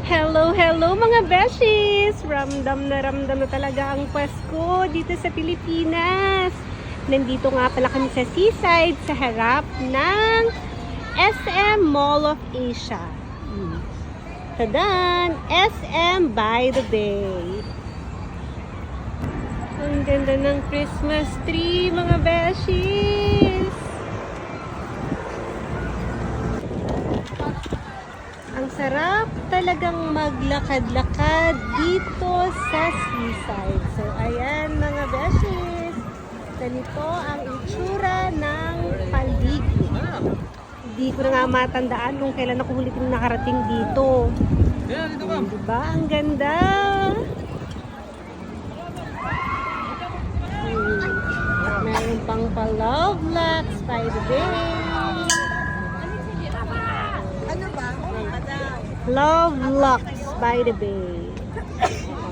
Hello, hello mga beshies! Ramdam na talaga ang Pasko dito sa Pilipinas. Nandito nga pala kami sa seaside sa harap ng SM Mall of Asia. Tadan! SM by the Bay. Ang ganda ng Christmas tree mga beshies! Ang sarap talagang maglakad-lakad dito sa seaside. So, ayan mga beshies. Ganito ang itsura ng paligid. Hindi ko na nga matandaan kung kailan ako huli nakarating dito. Diba? Ang ganda! Meron pang pa-love locks by the bay. Love Locks by the Bay.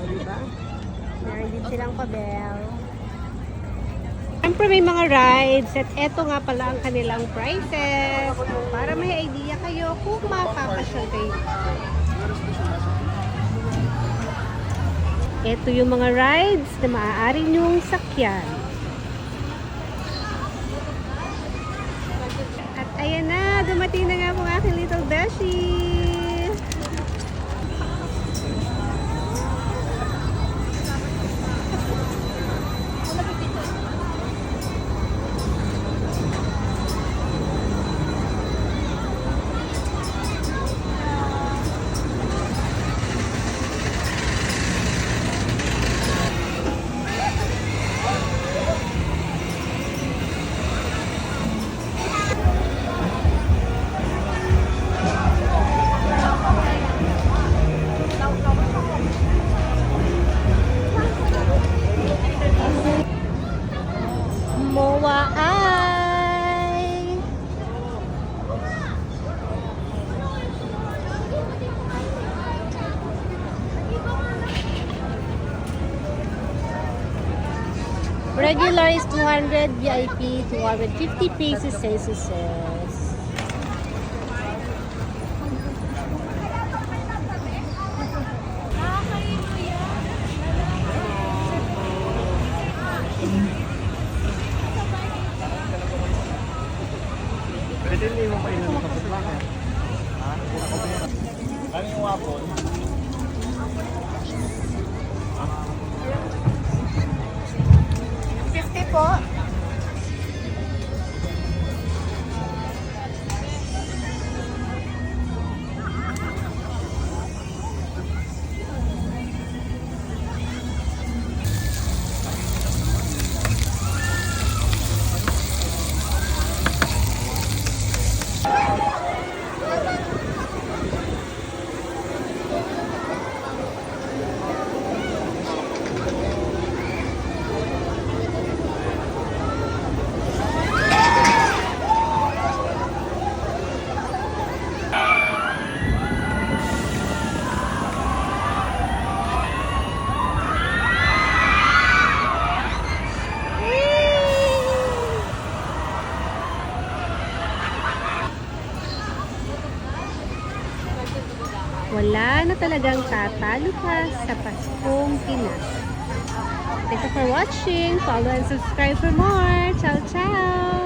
Diba? Meron din silang pabel. Siyempre may mga rides at eto nga pala ang kanilang prices. Para may idea kayo kung mapapasyal kayo. Eto yung mga rides na maaari nyong sakyan. At ayan na, dumating na nga po aking little beshi. Moa ay regular is 200, VIP 250 pesos, pesos. Pwede hindi mo pailan sa putlaka. Ha? Kami yung wapon. 50 po. Wala na talagang tatalo ka sa Paskong Pinas. Thank you for watching. Follow and subscribe for more. Ciao, ciao!